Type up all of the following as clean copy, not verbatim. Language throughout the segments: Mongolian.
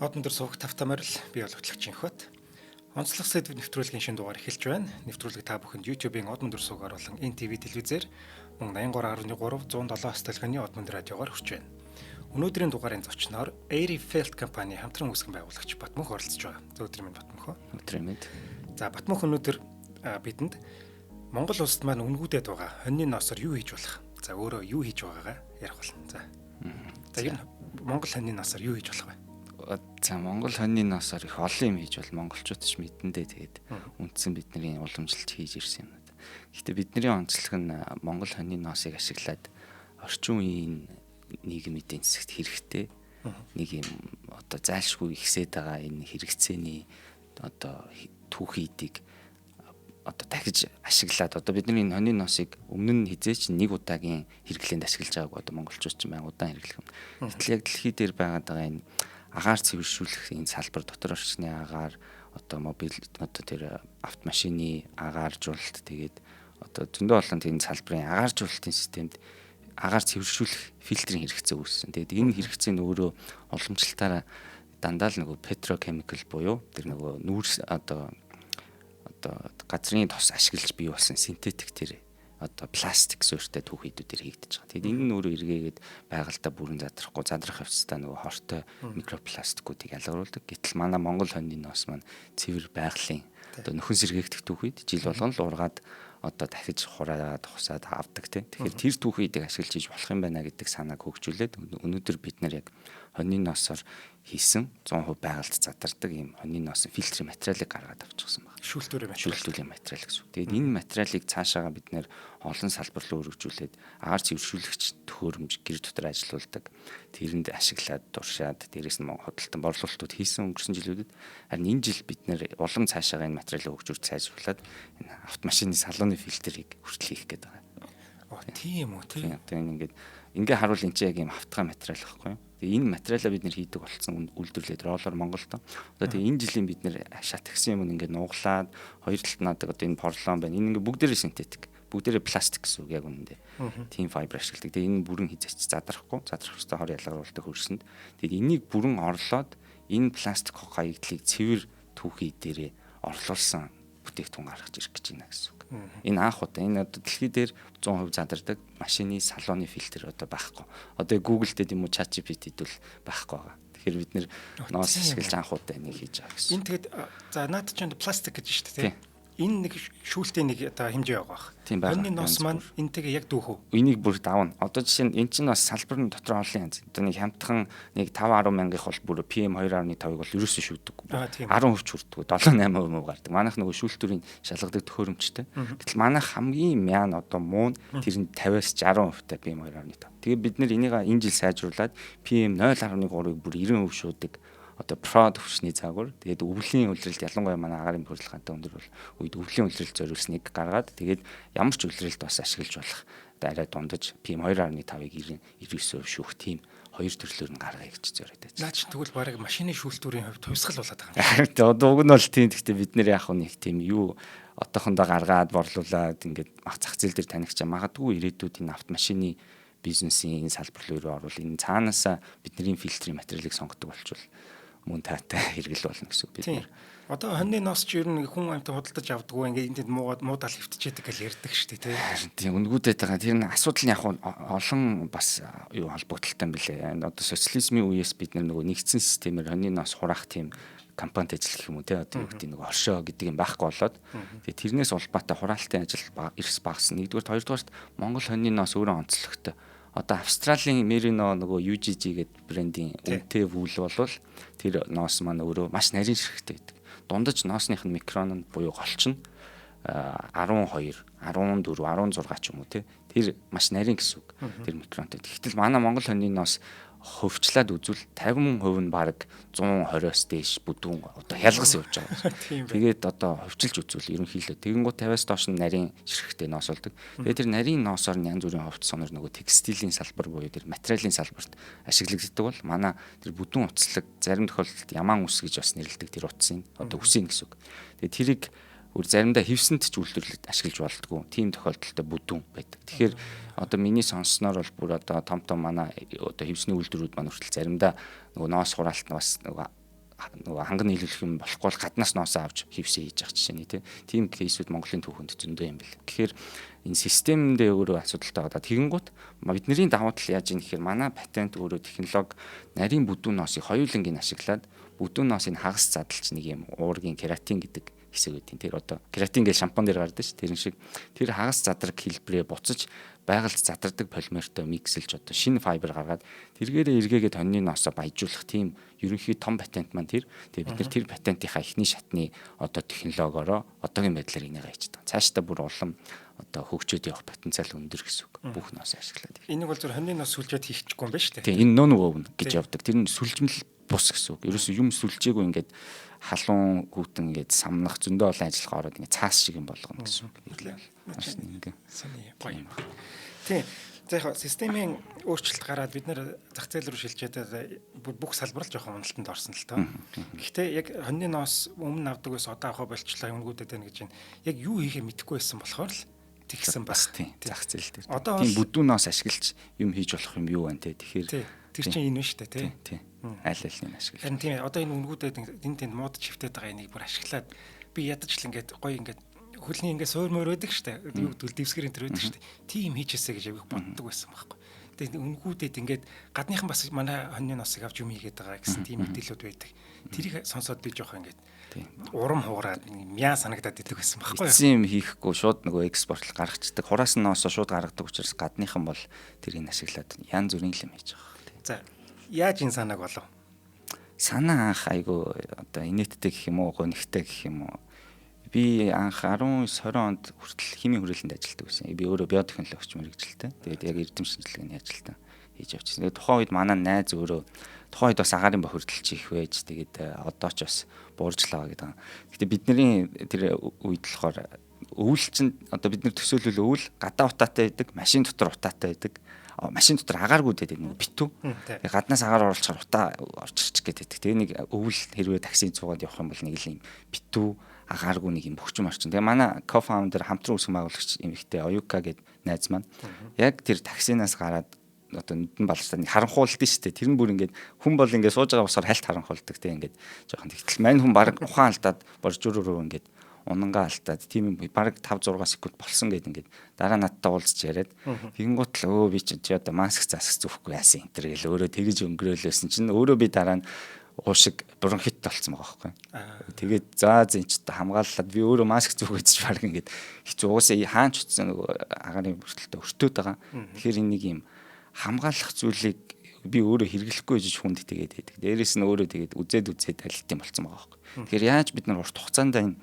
Од өндөр суух тавтамаар л би олгогдлагч инхот. Онцлог сэдв нэвтрүүлгийн шинэ дугаар эхэлж байна. Нэвтрүүлэг та бүхэнд YouTube-ийн Од өндөр суугаар болон NTV телевизээр мөн 83.3 107 стилганы Од өндөр радиогоор хүрч байна. Өнөөдрийн дугаарын зочноор Airfelt компани хамтран үүсгэн байгуулагч Батмөнх оролцож байгаа. Өдрийн минь Батмөнх. Өдрийн минь. За Батмөнх өнөөдөр бидэнд Монгол улсад маань үнгүүдэд байгаа хоньны ноосоор юу хийж болох? За өөрөө юу хийж байгаагаа ярих болно. За энэ Монгол хоньны ноосоор юу хийж болох вэ? За Монгол хоньны ноосоор их олон юм хийж бол монголчууд ч мэдэндээ тэгээд үндсэн бидний уламжилт хийж ирсэн юм. Гэхдээ бидний онцлог нь Монгол хоньны ноосыг ашиглаад орчин үеийн нийгмийн эдийн засагт хэрэгтэй нэг юм одоо зайлшгүй ихсээд байгаа энэ хэрэгцээний одоо түүхийдийг одоо дахиж ашиглаад одоо бидний энэ хоньны ноосыг өмнө нь хизээч нэг удаагийн хэрэглээнд ашиглаж байгааг одоо монголчууд ч баян удаан хэрэглэх юм. Гэтэл яг дэлхий дээр байгаа энэ агаар цэвэршүүлэх энэ салбар дотор орчны агаар одоо мобиль одоо тэр автомашины агааржуулалт тэгээд одоо зөндөө олон тийм салбарын агааржуулалтын системд агаар цэвэршүүлэх фильтрийн хэрэгцээ үүссэн. Тэгээд энэ хэрэгцээ нь өөрөө уламжлалтаараа дандаа л нөгөө петрокемикал буюу тэр нөгөө нүүрс одоо газрын тос ашиглаж бий болсон синтетик тэр одоо пластик суурьтай түүхийдүүдээр хийгдэж байгаа. Тэгээд энэ нь өөрөө эргээгээд байгальтаа бүрэн задрахгүй задрах явцдаа нөгөө хортой микропластикуудыг ялгаруулдаг. Гэтэл манай Монгол хоньны ноос маань цэвэр байгалийн одоо нөхөн сэргээгдэх түүхийд жил болгон л ургаад одоо дахиж хураад тухсаад авдаг тийм. Тэгэхээр тэр түүхийдийг ашиглаж хийж болох юм байна гэдэг санааг хөгжүүлээд өнөөдөр бид нар яг хоньны ноосоор хийсэн 100% байгальд задардаг юм хоньны ноос фильтрийн материалыг гаргаад авчихсан байна. Шүүлтүүрийн материал гэсэн үг. Тэгээд энэ материалыг цаашаага бид нэр олон салбар руу өргөжүүлээд агаар цэвэршүүлэгч төхөөрөмж гэр дотор ажиллаулдаг. Тэрэнд ашиглаад дуршаад дээрээс нь хөдөлтөн борлуулалтууд хийсэн өнгөрсөн жилүүдэд харин энэ жил бид нэр улам цаашаага энэ материалыг хөгжүүлж сайжруулад энэ автомашины салууны фильтрийг хүртэл хийх гээд байгаа. Тийм үү тийм. Тэгээд ингээ харуул энэ чинь яг юм автгаа материал байхгүй юу? Тэгээ энэ материалаа бид нэр хийдэг болсон үйлдвэрлээд роллор Монголд. Одоо тэгээ энэ жилийн бид нэр шат гисэн юм ингээ нуглаад хоёр талд наадаг одоо энэ порлон байна. Энэ ингээ бүгдээрээ синтетик. Бүгдээрээ пластик гэсэн үг яг үнэндээ. Тим файбер ашигладаг. Тэгээ энэ бүрэн хязгаарч задрахгүй. Задрах ёстой хор ялгаруулдаг хөрсөнд. Тэгээд энийг бүрэн орлоод энэ пластик хаягдлыг цэвэр түүхий дээрээ орлуулсан бүтээгдэхүүн гаргаж ирэх гэж байна гэсэн үг. Энэ анх удаа энэ одоо дэлхий дээр 100% задардаг машины салууны фильтр одоо байхгүй. Одоо Google дээр юм уу ChatGPT-д бол байхгүй байгаа. Тэгэхээр бид нэр ноос ашиглаж анх удаа энийг хийж байгаа гэсэн. Энэ тэгэд за наад чинь пластик гэж шүү дээ тийм. Энэ нэг шүүлтийн нэг одоо хэмжээ байгаа бах. Хоньны ноос маань энтэйгээ яг дүүх үү? Энийг бүр давна. Одоо жишээ нь эн чинь бас салбарын дотор олон янз. Одоо нэг хямдхан нэг 5-10 мянгих бол бүр PM2.5-ыг бол ерөөсөө шүүдэг. 10% хүрдэг. 7-8% гардаг. Манайх нөгөө шүүлтүүрийн шалгадаг төхөөрөмжтэй. Гэтэл манайх хамгийн мян одоо муу тэр нь 50-аас 60% та PM2.5. Тэгээ бид нэр энийг энэ жил сайжруулад PM0.3-ыг бүр 90% шүүдэг. Одоо про төвчний цаагуур тэгээд өвлийн үлрэлт ялангуяа манай агарын хөдөлгөөнтэй өндөр бол үед өвлийн үлрэлт зориулсныг гаргаад тэгээд ямар ч үлрэлт бас ашиглаж болох арай дундаж PM2.5-ыг 99% шүүх тийм хоёр төрлөөр нь гаргая гэж зориод байж. Наач тэгвэл бараг машины шүүлтүүрийн хувьд төвсгөл болоод байгаа юм. Тэгээд одоо уг нь бол тийм. Гэхдээ бид нэр яг нэг тийм юу одоохондоо гаргаад борлуулад ингээд зах зээл дээр танигч магадгүй ирээдүйд энэ автомашины бизнесийн салбар руу оруулах энэ цаанаасаа бидний фильтрийн материалыг сонгодог болчвол мөн таатай хэрэгэл болно гэсэн үг бид нэр. Одоо хоньны ноос ч ер нь хүн амт худалдаж авдаггүй ингээд энд муудаал хөвтчихэд гэж ярьдаг шүү дээ тийм. Үнгүүдэд байгаа тэр нь асуудал нь яг олон бас юу холбогдолтой юм билээ. Одоо социализмын үеэс бид нөгөө нэгдсэн системээр хоньны ноос хураах тийм компанид ажиллах юм уу те одоо юу гэдэг нэг оршоо гэдэг юм байхгүй болоод тэгээ тэрнээс улбаатай хураалтын ажил эрс багасна. Нэгдүгээр хоёрдугаарт Монгол хоньны ноос өөрөө онцлогтой. Одоо Австралийн Merino нөгөө UGG гэдэг брендийн үнэтэй вүүл болвол тэр ноос маань өөрөө маш нарийн ширхэгтэй байдаг. Дундаж ноосных нь микрон нь буюу голч нь 12, 14, 16 ч юм уу те. Тэр маш нарийн гэсэн үг. Тэр микронтой. Тэгтэл манай Монгол хоньны ноос хөвчлээд үзвэл 50% нь баг 120-оос дээш бүдүүн одоо хялгас явж байгаа. Тэгээд одоо хөвчилж үзвэл ерөнхийдөө тэгэнгუთ 50-аас доош нь нарийн ширхэгтэй ноос болдог. Тэгээд тэр нарийн ноосоор нь янз бүрийн ховц сонор нөгөө текстилийн салбар буюу тэр материалын салбарт ашиглагддаг бол манай тэр бүдүүн уцлаг зарим тохиолдолд ямаан ус гэж бас нэрлэдэг тэр утсын одоо үсийн гэсэн үг. Тэгээд тэрийг заримдаа хевсэнд ч үйлдвэрлэлд ашиглаж болдгоо. Тийм тохиолдолтой бүдүүн байдаг. Тэгэхээр одоо миний сонссноор бол бүр одоо том манай одоо хевсний үйлдвэрүүд маань хүртэл заримдаа нөгөө ноос хураалт нь бас нөгөө нөгөө ханган нийлүүлэх юм болохгүй бол гаднаас ноосоо авч хевсээ хийж явах жишээ нь тийм кейсүүд Монголын түүхэнд зөндөө юм бэл. Тэгэхээр энэ системдээ өөрөө асуудалтай байгаа. Тэгэнгუთ бидний давуу тал яаж юм гэхээр манай патент өөрөө технологи нарийн бүдүүн ноосыг хоёулангийн ашиглаад бүдүүн ноосыг хагас задлж нэг юм уургийн кератин гэдэг хэсэг үүдийн тэр одоо кератин гэж шампунь дээр гардаг ш. Тэрэн шиг тэр хагас задраг хэлбэрээ буцаж байгальд задардаг полимертой миксэлж одоо шинэ файбер гаргаад тэргээрээ эргээгээд хоньны ноосоо баяжуулах тийм ерөнхий том патент маань тэр. Тэгээ бид нар тэр патентийнхаа эхний шатны одоо технологиороо одоогийн байдлаар энийг хайчдаг. Цаашдаа бүр улам одоо хөгжөөд явах потенциал өндөр гэсэн үг. Бүх ноосоо ашиглаад. Энийг бол зөв хоньны ноос сүлжээд хийчихгүй юм байна шүү дээ. Тийм энэ нон өвн гэж явдаг. Тэр нь сүлжмэл бус гэсэн үг. Ерөөсөө юм сүлжээгүй ингээд халуун гүйтэн ингээд самнах зөндөө олон ажиллах ороод ингээд цаас шиг юм болгоно гэсэн үг. Ингээд сони гоё юм. Тийм. За яг системийн өөрчлөлт гараад бид нэр зах зээл рүү шилжээд бүх салбар л жоохон уналтанд орсон л тоо. Гэхдээ яг хоньны ноос өмнө авдаг ус одоо авах болчлаа юмгүүдэд байна гэж байна. Яг юу хийхээ мэдэхгүй байсан болохоор л тэгсэн бас тийм зах зээл дээр. Одоо тийм бүдүүн ноос ашиглаж юм хийж болох юм юу вэ те. Тэгэхээр тэр чинь энэ шүү дээ тийм. Аль аль нь ашиглаж. Харин тийм одоо энэ үнгүүдэд энэ тэнд мууд чивтэд байгаа энийг бүр ашиглаад би ядаж л ингээд гоё ингээд хөлний ингээд суур мөр байдаг штэ. Юу гэдвэл дэвсгэрийн тэр байдаг штэ. Тийм хийчихээсэ гэж авиг боддог байсан байхгүй. Тэгээд үнгүүдэд ингээд гадныхан бас манай хоньны носыг авч юм хийгээд байгаа гэсэн тийм мэдээлүүд байдаг. Тэрийг сонсоод би жоох ингээд урам хугараад мяа санагдаад идэг байсан байхгүй. Эцсийн юм хийхгүй шууд нөгөө экспорт гаргацдаг. Хураас нь ноосоо шууд гаргадаг учраас гадныхан бол тэрийг ашиглаад янз бүрийн юм хийж байгаа. За яаж энэ санааг болов? Санаа анх айгу одоо инээдтэй гэх юм уу, гонигтай гэх юм уу. Би анх 19-20 онд хүртэл химийн хүрээлэнд ажилладаг байсан. Би өөрөө биотехнологич мэрэгжилтэй. Тэгээд яг эрдэм шинжилгээний ажилтаа хийж явчихсан. Тэгээд тухайн үед манай найз өөрөө тухайн үед бас агаарын бохирдолч их байж тэгээд одоо ч бас бууржлаа гэдэг. Гэхдээ бидний тэр үед болохоор өвөл чинь одоо бид нар төсөөлөл өвөл гадаа утаатай байдаг, машин дотор утаатай байдаг. Машин дотор агааргүй гэдэг нэг битүү. Тэгээд гаднаас агаар оруулчихаар утаа орчих гэдэг. Тэгээ нэг өвөл хэрвээ таксинд цугаад явах юм бол нэг л юм битүү агааргүй нэг юм бөхчм орчин. Тэгээ манай co-founder хамтран үүсгэн байгуулагч эмэгтэй Оюка гэдэг найз маань яг тэр таксинаас гараад одоо нүдэн балцтай харанхуулт нь шүү дээ. Тэр нь бүр ингээд хүн бол ингээд сууж байгаа усаар хальт харанхуулдаг те ингээд жоохон тэгтэл мань хүн баг ухаан алдаад боржуруу ингээд унангаа алдаад тийм баг 5 6 секунд болсон гэдэг ингээд дараа надтай уулзч яриад тэгэнгუთ л би чи одоо маск засах зүхгүй яасан энэ төр гэл өөрөө тэгэж өнгөрөөлөөсөн чинь өөрөө би дараа нь уушиг бронхит болсон байгаа байхгүй. Тэгээд за зин ч хамгааллаад би өөрөө маск зүгэж баг ингээд хэцүү уусаа хаач утсан нөгөө агарын бүртэлтэй өртөөд байгаа. Тэгэхээр энийг юм хамгаалах зүйлийг би өөрөө хэрэглэхгүй гэж хүнд тэгээд байдаг. Дээрээс нь өөрөө тэгээд үзээд талилт юм болсон байгаа байхгүй. Тэгэхээр яаж бид нар урт хугацаанд энэ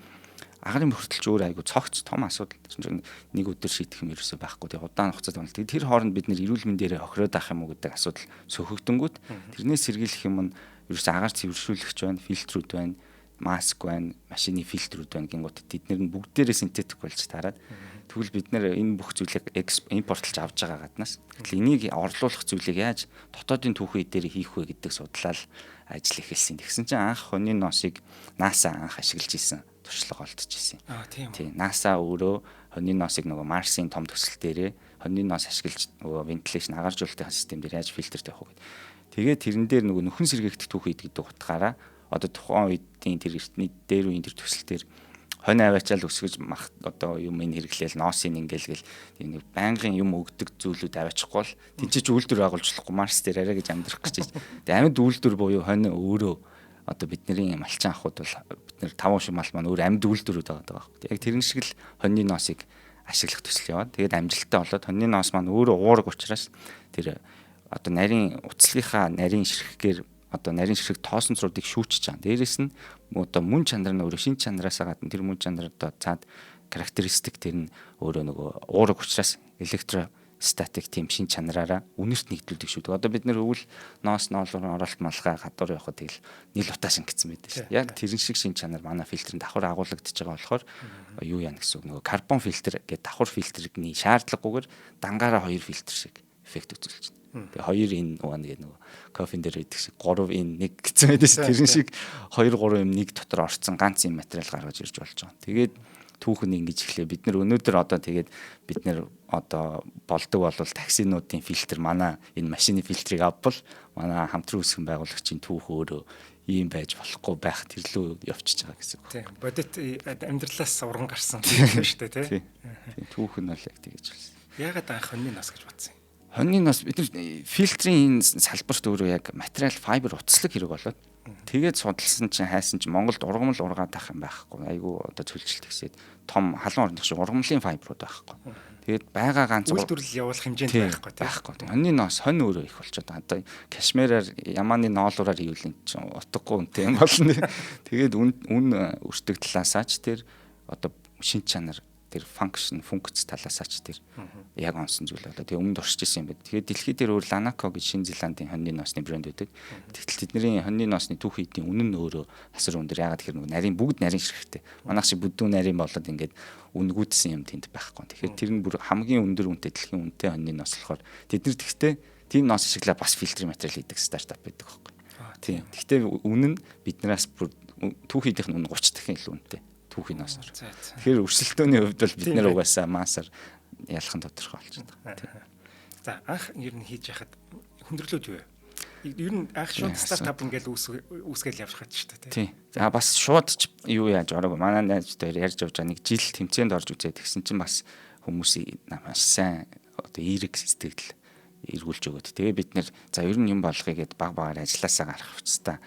агарын бүртэлч өөр айгу цогц том асуудал нэг өдөр шийдэх юм ерөөсөй байхгүй. Тэгээд удаан хугацаанд байна. Тэгээд тэр хооронд бид нэр эрүүл мэндээрээ хохироод авах юм уу гэдэг асуудал сөхөгдөнгүүт тэрнээс сэргийлэх юм нь ерөөсөй агаар цэвэршүүлэгч байна, фильтрүүд байна, маск байна, машины фильтрүүд байна гингууд тэднэр нь бүгдээрээ синтетик болж тараад тэгвэл бид нэр энэ бүх зүйлийг импортлж авч байгаа гаднаас тэгэхээр энийг орлуулах зүйлийг яаж дотоодын түүхий дээр хийх вэ гэдэг судлал ажил эхэлсэн. Тэгсэн чинь анх хоньны ноосыг NASA анх ашиглаж исэн туршлага олдож исэн. Тийм. NASA өөрөө хоньны носыг нөгөө Марсын том төсөл дээрээ хоньны нос ашиглаж нөгөө вентиляшн агаржуулалтын систем дээр яаж фильтртэй явах вэ? Тэгээд тэрэн дээр нөгөө нөхөн сэргээгдэх түүхий гэдэг утгаараа одоо тухайн үеийн тэр эртний дээр үеийн тэр төсөл дээр хонь аваачаал өсгөж мах одоо юм ин хэрэглээл ноосыг ингээл тийм нэг байнгын юм өгдөг зүйлүүд аваачихгүй бол тэнцэж үйлдвэр байгуулжлахгүй Марс дээр арай гэж амьдрах гэж. Тэгээд амьд үйлдвэр буюу хонь өөрөө одоо бидний малчин ахуйд бол бид нэр 5 шимал маань өөр амьд үйлдвэрүүд байгаа байхгүй. Яг тэрэн шиг л хоньны ноосыг ашиглах төсөл яваад тэгээд амжилттай болоод хоньны ноос маань өөрөө уураг учраас тэр одоо нарийн уцлагынхаа нарийн ширхгээр одоо нарийн ширхэг тоосон цруудыг шүүчж байгаа. Дээрээс нь одоо мөн чанар нь өөрөө шин чанараасаа гадна тэр мөн чанар одоо цаад характеристик тэр нь өөрөө нөгөө уураг учраас электростатик тийм шин чанараараа үнэрт нэгдүүлдэг шүү дээ. Одоо бид нэр өвөл ноос ноолрын оролт малгай гадуур явахад тэгэл нийл утаа шингэсэн байдаг шүү дээ. Яг тэрэн шиг шин чанар манай фильтрэнд давхар агуулгадж байгаа болохоор юу яа гэсэн үг нөгөө карбон фильтр гэдэг давхар фильтрний шаардлагагүйгээр дангаараа 2 фильтр шиг эффект үзүүлж байна. Тэгээ 2 энэ нөгөө кофен дээр байдаг шиг 3 энэ 1 гэсэн байдаг шүү. Тэрэн шиг 2 3 юм нэг дотор орцсон ганц юм материал гаргаж ирж болж байгаа. Тэгээд түүхэн ингэж эхлэе. Бид нар өнөөдөр одоо тэгээд бид нар одоо болдог болвол таксинуудын фильтр манай энэ машины фильтрийг авбал манай хамтран үүсгэн байгуулагчийн түүх өөрөө ийм байж болохгүй байх тэрлүү явчихж байгаа гэсэн үг. Тийм. Бодит амьдралаас урган гарсан юм шүү дээ, тий. Түүх нь бол яг тэгэж болсон. Яагаад анх хоньны нас гэж бодсон юм? Хоньны нас бид нар фильтрийн энэ салбарт өөрөө яг материал файбер утаслаг хэрэг болоод тэгээд судалсан чинь хайсан чинь Монголд ургамал ургаад авах юм байхгүй. Айгу одоо цөлжилт гэсээд том халуун орных шиг ургамлын файберууд байхгүй. Тэгээд байгаа ганц үйлдвэрлэл явуулах хэмжээнд байхгүй тий. Байхгүй. Хоньны нас хонь өөрөө их болчиход одоо кашмираар ямааны ноолуураар ивэл энэ чинь утгагүй үнэтэй юм болно. Тэгээд үн өртөг талаасаа ч тэр одоо шин чанар тэр функц талаасаа ч тэр яг онсон зүйл болоо. Тэгээ өмнөд оршиж исэн юм байна. Тэгээд дэлхийд дээр өөр Lanaco гэж Шинэ Зеландын хоньны ноосны брэнд байдаг. Тэгтэл тэдний хоньны ноосны түүх эдийн үнэн нь өөрөө асар өндөр. Ягаад гэхээр нөгөө нарийн бүгд нарийн ширхэгтэй. Манайх шиг бүдүүн нарийн болоод ингээд үнгүүдсэн юм тэнд байхгүй. Тэгэхээр тэр нь бүр хамгийн өндөр үнэтэй дэлхийн үнэтэй хоньны ноос болохоор тэд нар тэгтээ тийм ноос ашиглаа бас фильтрийн материал хийдэг стартап байдаг байхгүй. Тийм. Тэгтээ үнэн нь биднээс бүр түүх эдийнх нь 30 дахин илүү үнэтэй. Түүхийн ноосоор. Тэгэхээр өрсөлдөөний хувьд бол бид нэр угаасаа масаар ялах нь тодорхой болж байна. За анх ер нь хийж яхад хүндрэлүүд юу вэ? Ер нь анх шууд стартап ингээл үүсгээл явж хаад ч шүү дээ. Тийм. За бас шууд юу яаж ороогүй. Манай найзтай ярьж явж байгаа нэг жил тэмцээнд орж үзээд тэгсэн чинь бас хүмүүсийн маш сайн одоо эерэг сэтгэл эргүүлж өгöd. Тэгээ бид нэр за ер нь юм болгоё гэд баг багаар ажилласаа гарах хэвчээ.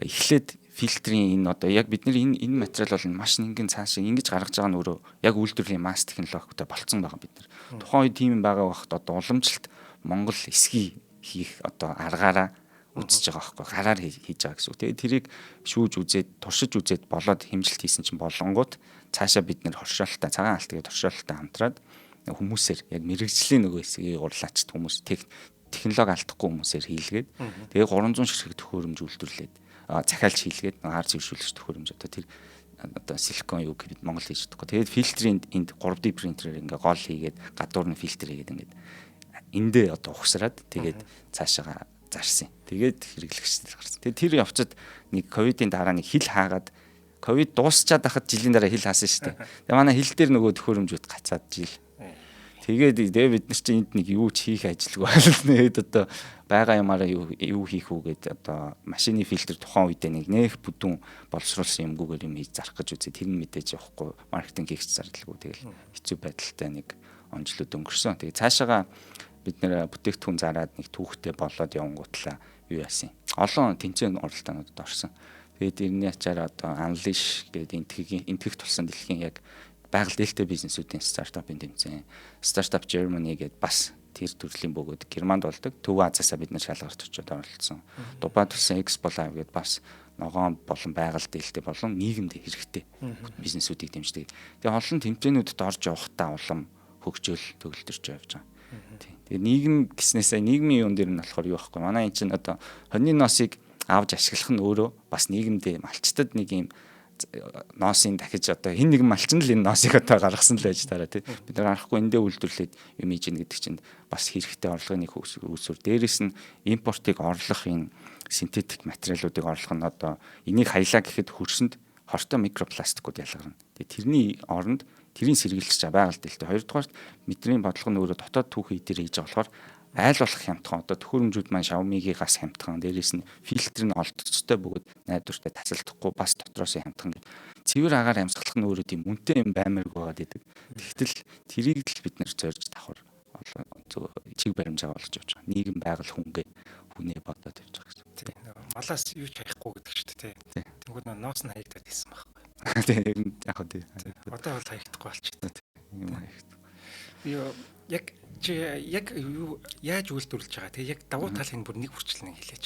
Эхлээд фильтрийн энэ одоо яг бид нар энэ материал бол маш нэгэн цаашаа ингэж гаргаж байгаа нь өөрөө яг үйлдвэрлэлийн масс технологитой болцсон байгаа бид нар. Тухайн үед тийм байгаа байхад одоо уламжлалт Монгол эсхий хийх одоо аргаараа үзэж байгаа байхгүй гараар хийж байгаа гэсэн үг. Тэгээ тэрийг шүүж үзээд туршиж үзээд болоод хэмжилт хийсэн чинь болонгууд цаашаа бид нар хоршоолттой цагаан алт тэгээд хоршоолттой хамтраад хүмүүсээр яг мэрэгжлийн нөгөө хэсгийг урлаач хүмүүс технологи алдахгүй хүмүүсээр хийлгээд тэгээ 300 ширхэг төхөөрөмж үйлдвэрлээд захиалж хийлгээд ар зөвшөөрлөгч төхөөрөмж одоо тэр одоо силикон юу гэхэд Монгол хийж чадахгүй. Тэгээд фильтрийн энд 3D принтерээр ингээ гол хийгээд гадуур нь фильтр хийгээд ингээд эндээ одоо ухсараад тэгээд цаашаа зарсан. Тэгээд хэрэглэгчдэр гарсан. Тэгээд тэр явцад нэг ковидын дараа нэг хил хаагаад ковид дуусчаад байхад жилийн дараа хил хаасан шүү дээ. Тэгээд манай хил дээр нөгөө төхөөрөмжүүд гацаад жил. Тэгээд бид нар чинь энд нэг юу ч хийх ажилгүй байлнээд одоо байгаа юмараа юу хийх үү гэд одоо машины фильтр тухайн үедээ нэг бүдүүн боловсруулсан юмгүйгээр юм хийж зарах гэж үзээ. Тэр нь мэдээж явахгүй маркетинг хийх зардалгүй тэгэл хэцүү байдалтай нэг онцлог өнгөрсөн. Тэгээд цаашаага бид нэр бүтээгдэхүүн зараад нэг түүхтэй болоод явангуутлаа юу яасан. Олон тэнцэн оролтоонуудад орсон. Тэгээд тэрний ачаар одоо Unleash гэдэг энтгэх тулсан дэлхийн яг байгаль дээлтэй бизнесүүдийн стартапын тэмцээн Startup Germany гэдээ бас тэр төрлийн бөгөөд Германд болдог. Төв Азиасаа бид нар шалгарт очиод оролцсон. Дубай тулсан Expo Live гэдээ бас ногоон болон байгаль дээлтэй болон нийгэмд хэрэгтэй бизнесүүдийг дэмждэг. Тэгээ олон тэмцээнүүдэд орж явахдаа улам хөгжөөл төгөлдөрч явж байгаа. Тэгээ нийгэм гэснээсээ нийгмийн юун дээр нь болохоор юу байхгүй. Манай энэ чинь одоо хоньны ноосыг авч ашиглах нь өөрөө бас нийгэмдээ малчтад нэг юм ноосыг дахиж одоо хин нэгэн малчин л энэ ноосыг одоо гаргасан л байж таараа тий. Бид нар арахгүй эндээ үйлдвэрлээд юм хийж ийн гэдэг чинь бас хэрэгтэй орлогын үүсвэр. Дээрээс нь импортыг орлох энэ синтетик материалуудыг орлох нь одоо энийг хаялаа гэхэд хөрсөнд хортой микропластикууд ялгарна. Тэгээ тэрний оронд тэрийн сэргийлж байгаа байгаль дээлтэй. Хоёрдугаар бидний бодлого нь өөрөө дотоод түүхий дээр хийж байгаа болохоор айл болох хямдхан одоо төхөөрөмжүүд маань Xiaomi-гийн гас хямдхан дээрээс нь фильтр нь олдцтой бөгөөд найдвартай тасалдахгүй бас дотроос хямдхан гэдэг. Цэвэр агаар амьсгалах нь өөрөө тийм үнэтэй юм баймарг байгаад идэг. Тэгтэл тэрийг л бид нэр зорж давхар чиг баримжаа болж явж байгаа. Нийгэм байгаль хүнээ бодоод явж байгаа гэсэн. Тийм. Малаас юу ч хаяхгүй гэдэг шүү дээ. Тэнгүүд ноос нь хаягдаад байсан байхгүй. Тийм яг хөө тийм. Одоо бол хаягдахгүй болчихсон. Юм хаягд. Яг юу яаж үйлдвэрлэж байгаа. Тэгээ яг давуу талын бүр нэг хүрчлэн хэлээч.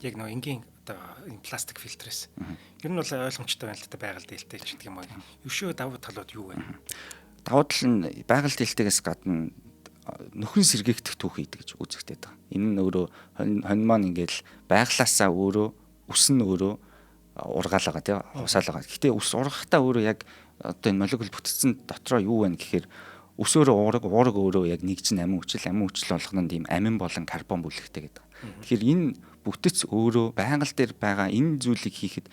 Яг нөө энгийн одоо пластик фильтрээс. Ер нь бол ойлгомжтой байна л да байгаль дээлтэй ч гэдэг юм аа. Өшөө давуу талууд юу вэ? Давуу тал нь байгаль дээлтээс гадна нөхөн сэргээгдэх түүх хийдэг гэж үзэгдээд байгаа. Энэ нь өөрөө хонь маань ингээл байглаасаа өөрөө ус нь өөрөө ургаалгаа тий хусаалгаа. Гэтэ ус ургахтаа өөрөө яг одоо энэ молекул бүтцэн дотроо юу вэ гэхээр ус өөрөө уураг өөрөө яг нэгж амин хүчил болгононд ийм амин болон карбон бүлэгтэй гэдэг. Тэгэхээр энэ бүтц өөрөө байгаль дээр байгаа энэ зүйлийг хийхэд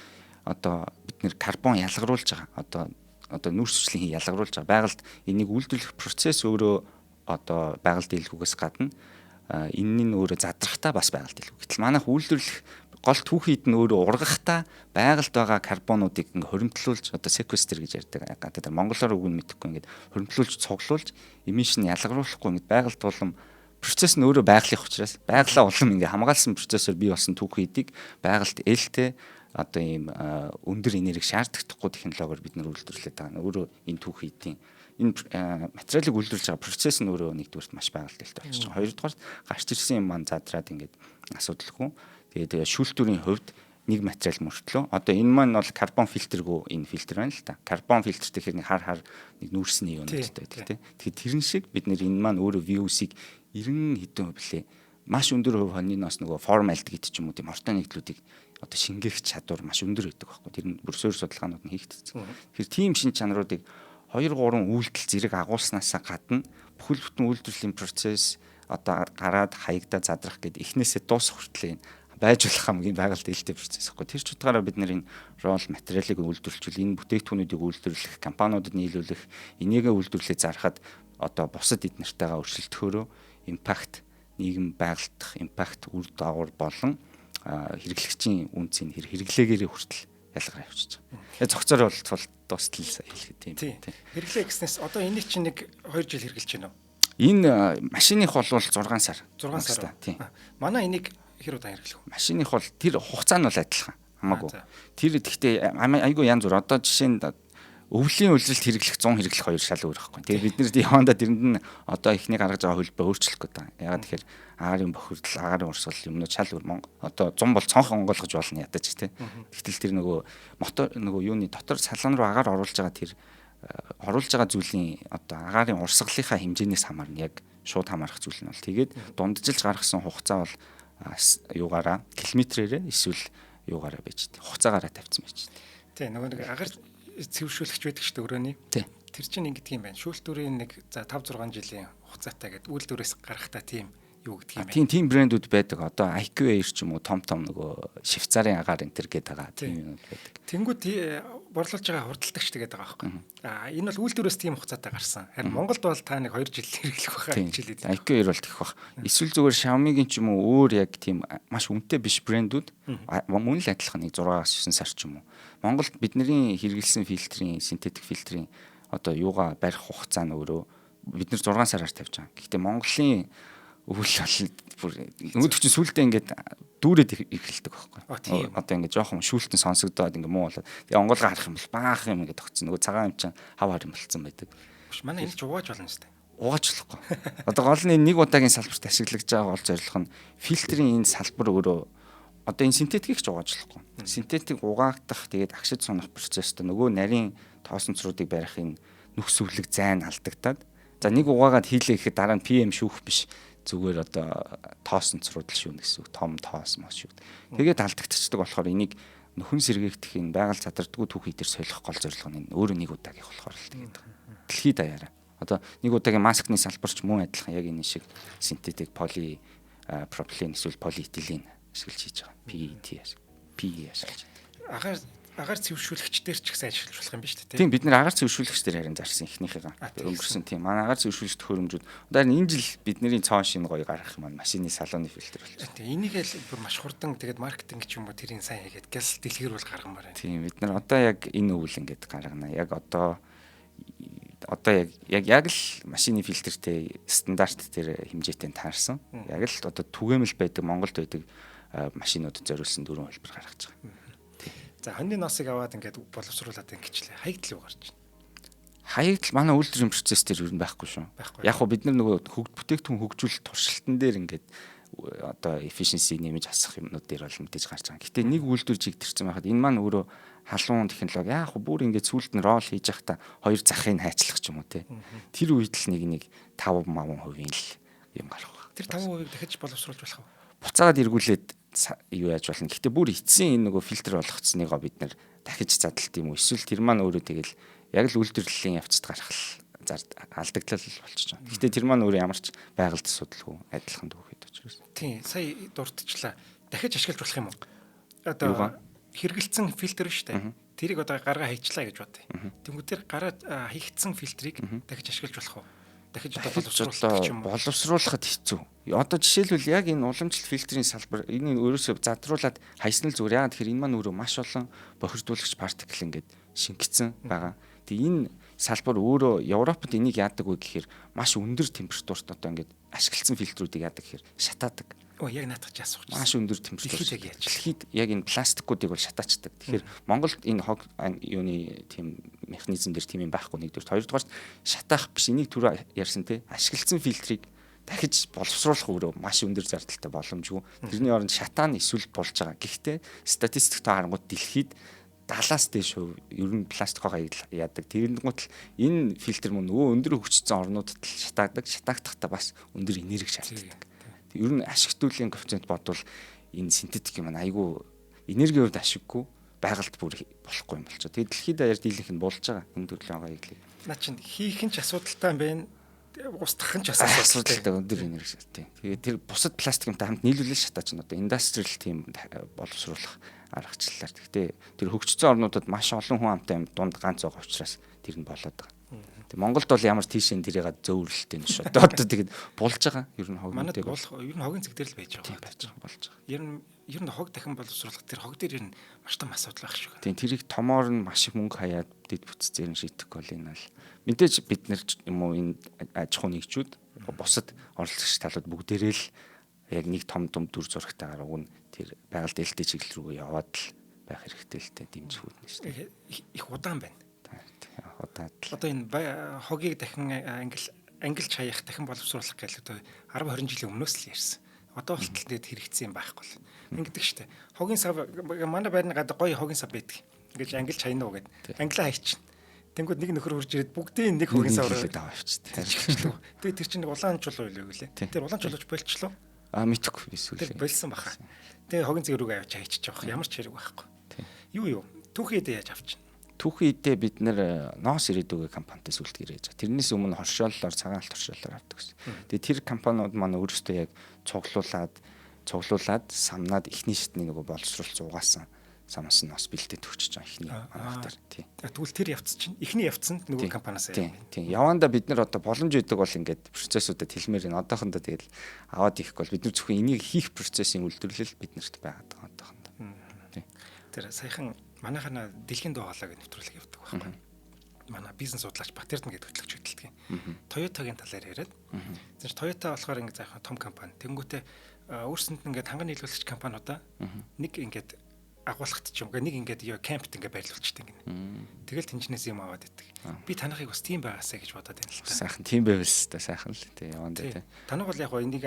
одоо бид нэр карбон ялгаруулж байгаа. Одоо нүүрс хүчлийн ялгаруулж байгаа. Байгальд энийг үйлдвэрлэх процесс өөрөө одоо байгаль дэлгүүгээс гадна энэ нь өөрөө задрахтаа бас байгаль дэлгүү. Гэтэл манайх үйлдвэрлэх гол түүхийд нь өөрөө ургахтаа байгальд байгаа карбонуудыг ингээ хоримтлуулж одоо sequester гэж ярьдаг. Одоо монголоор үг нь мэдэхгүй ингээд хоримтлуулж цуглуулж эмишн ялгаруулахгүй ингээд байгальд улам процесс нь өөрөө байгалих учраас байгалаа улам ингээ хамгаалсан процессор бий болсон түүхийдийг байгальд ээлтэй одоо ийм өндөр энерги шаарддаггүй технологиор бид нар үйлдвэрлэдэг байгаа. Өөрөө энэ түүхийдийн энэ материалыг үйлдвэрлэж байгаа процесс нь өөрөө нэгдүгээрт маш байгальтай болчихж байгаа. Хоёрдугаар гарч ирсэн юм маань задраад ингээд асуудалгүй. Тэгээд шүүлтүүрийн хувьд нэг материал мөртлөө одоо энэ маань бол карбон фильтргүй энэ фильтр байна л да. Карбон фильтр гэхээр нэг хар нэг нүүрсний юунуудтай байдаг тийм. Тэгэхээр тэрэн шиг бид нэр энэ маань өөрөө VOC-г 90 хэдэн хувь лээ маш өндөр хувь хоньноос нөгөө формальдгид ч юм уу тийм ортой нэгдлүүдийг одоо шингээх чадвар маш өндөр байдаг байхгүй. Тэр нь бүр суурь судалгаанууд нь хийгдсэн. Тэгэхээр тийм шин чанаруудыг 2-3 үйлдэл зэрэг агуулснаасаа гадна бүхэл бүтэн үйлдвэрлэлийн процесс одоо гараад хаягдаа задрах гэдэг эхнээсээ дуусах хүртэл байж болох хамгийн байгальд ээлтэй процесс байхгүй. Тэр ч утгаараа бид нэр энэ рол материалыг үйлдвэрлэжүүл энэ бүтээгдэхүүнүүдийг үйлдвэрлэх, компаниудад нийлүүлэх, энийгээ үйлдвэрлэж зарахад одоо бусад эд нартайгаа өршөлтөхөөрөө импакт нийгэм байгальдах импакт үр дагавар болон хэрэглэгчийн үнцийн хэрэглээгээрээ хүртэл ялгараа явчихж байгаа. Зохицоор бол дуустал хэлэхэд тийм. Хэрэглээ гэснээс одоо энийг чинь нэг 2 жил хэрэгжилж байна уу? Энэ машиных бол 6 сар. 6 сар. Тийм. Манай энийг хэр удаа хэрэглэх вэ? Машиных бол тэр хугацаа нь бол адилхан. Хамаагүй. Тэр гэхдээ айгүй янз бүр. Одоо жишээ нь өвлийн үйлрэлт хэрэглэх 100 хэрэглэх 2 шал өөр байхгүй. Тэгээ бид нэр Honda тэрэнд нь одоо эхний гаргаж байгаа хөлбөө өөрчлөх гэдэг. Ягаад тэгэхээр агарын бохирдол, агарын урсгал юмнууд шал өөр Монгол. Одоо 100 бол цонхон онгойлгож болно ядаж тий. Тэгтэл тэр нөгөө мотор нөгөө юуны дотор салон руу агаар оруулж байгаа тэр оруулж байгаа зүйлийн одоо агарын урсгалынхаа хэмжээнээс хамаарна. Яг шууд хамаарах зүйл нь бол тэгээд дунджилж гаргасан хугацаа бол юугаараа километрээрээ эсвэл юугаараа байж тий. Хугацаагаараа тавьсан байж тий. Тий нөгөө нэг агаар цэвэршүүлэгч байдаг шүү дээ өрөөний. Тэр чинь ингэдэг юм байна. Шүүлтүүрийн нэг за 5 6 жилийн хугацаатай гэдэг үйлдвэрээс гарахтаа тийм юу гэдэг юм байна. Тийм брэндүүд байдаг. Одоо IQ Air ч юм уу том нөгөө Швейцарын агаар энэ төр гэдэг байгаа тийм юм байдаг. Тэнгүүд борлуулж байгаа хурдталдагч тэгээд байгаа байхгүй. Энэ бол үйлдвэрээс тийм хугацаатай гарсан. Харин Монголд бол та нэг 2 жил хэрэглэх байхаа хичээлээд. IQ Air бол тэгэх бах. Эсвэл зүгээр Xiaomi-гийн ч юм уу өөр яг тийм маш үнэтэй биш брэндүүд мөн л адилхан нэг 6-9 сар ч юм уу. Монголд бидний хэрэгэлсэн фильтрийн синтетик фильтрийн одоо юугаа барих хугацаа нь өөрөө бид нар 6 сараар тавьж байгаа. Гэхдээ Монголын өвөл бол өнгөдөг чинь сүултээ ингээд дүүрээд эхэлдэг байхгүй. Одоо ингээд жоохон шүүлтэн сонсогдоод ингээд муу болоод тэгээ онгоолгоо харах юм бол баах юм ингээд тогтсон. Нөгөө цагаан юм чинь хав хар юм болцсон байдаг. Биш манай энэ ч угааж болно шүү дээ. Угаачлахгүй. Одоо гол нь нэг удаагийн салбарт ашиглаж байгаа гол зорилго нь фильтрийн энэ салбар өөрөө одоо энэ синтетикийг ч угаачлахгүй. Синтетик угаагдах тэгээд агшид сунах процесстэй нөгөө нарийн тоосонцруудыг барих энэ нүх сүвлэг зайн алдагдаад за нэг угаагаад хийлээ гэхэд дараа нь PM шүүх биш зүгээр одоо тоосонцрууд л шүүнэ гэсэн үг. Том тоос мос шүү. Тэгээд алдагдчихдаг болохоор энийг нөхөн сэргээгдэх энэ байгаль задардгүй түүхий дээр солих гол зорилго нь өөрөө нэг удаагийнх болохоор л тэгээд байгаа. Дэлхийд даяараа. Одоо нэг удаагийн маскны салбарч мөн адилхан яг энэ шиг синтетик поли пропилен эсвэл полиэтилен ашиглаж хийж байгаа. PE ашиглаж. Агаар цэвэршүүлэгч дээр ч гэсэн ажиллаж болох юм ба шүү дээ. Тийм бид нэр агаар цэвэршүүлэгч дээр харин зарсан ихнийхээ өнгөрсөн тийм манай агаар цэвэршүүлэгч төхөөрөмжүүд одоо энэ жил бидний цоон шин гоё гаргах маань машины салууны фильтр болчихсон. Тийм энийг л бүр маш хурдан тэгээд маркетинг ч юм уу тэрийн сайн хийгээд газ дэлгэрүүл гаргамаар байна. Тийм бид нар одоо яг энэ өвөл ингээд гаргана. Яг одоо яг л машины фильтртэй стандарт тэр хэмжээтэй таарсан. Яг л одоо түгээмэл байдаг Монголд байдаг машинуудад зориулсан 4 хэлбэр гаргаж байгаа. За хоньны носыг аваад ингээд боловсруулад ингэчлээ. Хаягдл юу гарч байна? Хаягдл манай үйлдвэрийн процесс дээр юу байхгүй шүү. Яг хөө бид нар нөгөө бүтээгдэхүүн хөгжүүлэлт туршилтан дээр ингээд одоо efficiency нэмж хасах юмнууд дээр бол мэдээж гарч байгаа. Гэтэ нэг үйлдвэр чигтэрсэн байхад энэ маань өөрөө халуун технологи яг хөө бүр ингээд сүүлд нь рол хийж явахдаа хоёр захыг хайчлах ч юм уу те. Тэр үед л нэг 5% л юм гарах байна. Тэр 5% дахиж боловсруулж болох уу? Буцаагаад эргүүлээд юу яаж болно. Гэхдээ бүр эцсийн энэ нөгөө фильтр болгоцсныгоо бид нэр дахиж задлалт юм уу? Эсвэл тэр маань өөрөө тэгэл яг л үйлдвэрлэлийн явцад гарах алдагдлал болчихж байгаа. Гэхдээ тэр маань өөрөө ямар ч байгальд асуудалгүй адилхан дүүхэд учраас. Тийм, сая дурдчихлаа. Дахиж ашиглаж болох юм уу? Одоо хэрэгэлцсэн фильтр шүү дээ. Тэрийг одоо гаргаа хийчлаа гэж бодъё. Тэнгүү тэр гараад хийгдсэн фильтрийг дахиж ашиглаж болох уу? дахиж боловсруулахад хэцүү. Одоо жишээлбэл яг энэ уламжлалт фильтрийн салбар энэ өөрөөсөө задруулаад хайснал зүгээр. Яагаад тэгэхээр энэ маань өөрөө маш олон бохирдуулагч партикл ингээд шингэсэн байгаа. Тэгээ энэ салбар өөрөө Европод энийг яадаг вэ гэхээр маш өндөр температурт одоо ингээд ашигласан фильтрүүдийг яадаг гэхээр шатаадаг. Яг наадах ч асуух. Маш өндөр температур. Дэлхийд яг энэ пластикуудыг бол шатаачдаг. Тэгэхээр Монголд энэ хог юуны тийм механизм дээр тийм юм байхгүй нэгдүгээр. Хоёрдугаар шатаах биш энийг түрүү ярьсан те ашигласан фильтрийг дахиж боловсруулах өөрөө маш өндөр зардалтай боломжгүй. Тэрний оронд шатаа нь эсвэл болж байгаа. Гэхдээ статистиктэй харангуут дэлхийд 70-аас дээш хувь ер нь пластик хаяг яадаг. Тэрнгуут л энэ фильтр мөн нөгөө өндөр хөгжсөн орнуудад л шатаадаг. Шатаагдахтаа бас өндөр энерги шаарддаг. Ер нь ашигтуулын коэффициент бодвол энэ синтетик юм айгүй энергийн хувьд ашиггүй байгальд бүр болохгүй юм болчихоо. Тэгээд дэлхийд даяар дийлэнх нь болж байгаа энэ төрлийн хаяг. Наа чин хийх нь ч асуудалтай юм байна. Устгах нь ч асуудалтай өндөр энерги шаарддаг. Тэгээд тэр бусад пластиктай хамт нийлүүлэл шатаач нь одоо индастриал тийм боловсруулах аргачлалаар. Гэхдээ тэр хөгжсөн орнуудад маш олон хүн амтай дунд ганц байгаа учраас тэр нь болоод байгаа. Монголд бол ямар тийшээ тэрийг зөөвөрлөлтэй нь шүү. Одоо тэгээд болж байгаа. Ер нь манад болох ер нь хогийн зэг дээр л байж байгаа. Болж байгаа. Ер нь хог дахин боловсруулах тэр хог дээр ер нь маш том асуудал байх шүү. Тийм тэрийг томоор нь маш их мөнгө хаяад дэд бүтцээр нь шийтгэх бол энэ бол мэдээж бид нар юм уу энэ аж ахуй нэгжүүд бусад оролцогч талууд бүгдээрээ л яг нэг том дүр зурагтайгаар уг нь тэр байгаль дэлтэй чиглэл рүү яваад л байх хэрэгтэй л дээ дэмжих үүднэ шүү дээ. Их удаан байна. Одоо энэ хогийг дахин ангилж хаяах дахин боловсруулах гэж одоо 10 20 жилийн өмнөөс л ярьсан. Одоо болтол тэгээд хэрэгцсэн юм байхгүй л. Ингэдэг штэ. Хогийн сав манай байрны гадаа гоё хогийн сав байдаг. Ингэж ангилж хайна уу гэд. Ангилаа хайчихна. Тэнгүүд нэг нөхөр хурж ирээд бүгдээ нэг хогийн савраа аваа авчихсан. Тэгээд тэр чинь улаан чулуу байлаа гэлээ. Тэр улаан чулууч болчихлоо. Мэдхгүй эсвэл. Тэр болсон баха. Тэгээд хогийн зэг рүүгээ авч хайчих жоох. Ямар ч хэрэг байхгүй. Юу түүхийд яаж авчихна? Түүхэн идэ бид нэр ноос ирээдүгөө компанитай сүлдгэрээ яаж. Тэрнээс өмнө хоршооллоор цагаан алт хоршооллоор авдаг гэсэн. Тэгээ тэр компаниуд маань өөрсдөө яг цуглуулад самнаад эхний шатны нөгөө боловсруулалт угаасан самаас нь бас бэлдээд төгчөж байгаа эхний манайх дээр. Тийм. Тэгвэл тэр явц чинь эхний явцанд нөгөө компаниас тийм. Яванда бид нар одоо боломж өгдөг бол ингээд процессуудад хэлмээр энэ одоохондоо тэгэл аваад ихгүй бол бид нар зөвхөн энийг хийх процессын үйлдвэрлэл биднэрт байгаад байгаа одоохондоо. Тийм. Тэр саяхан манайхаа дэлхийн дуу хоолойг нэвтрүүлэг явуулдаг байхгүй. Манай бизнес судлаач Батэрдэн гэдэг хөтлөгч хөдөлдөг. Toyota-гийн талаар яриад. Тэгэхээр Toyota болохоор ингээд заахаа том компани. Тэнгүүтээ өөрсөнд ингээд ханган нийлүүлэгч компаниудаа нэг ингээд агуулгад ч юм уу нэг ингээд кемпт ингээд байрлуулчихдаг гинэ. Тэгэл тэнчнээс юм аваад идэг. Би танахыг бас тийм байгаасаа гэж бодоод байна л та. Сайхан тийм байвал та сайхан л тий яванда тий. Танах бол яг энийг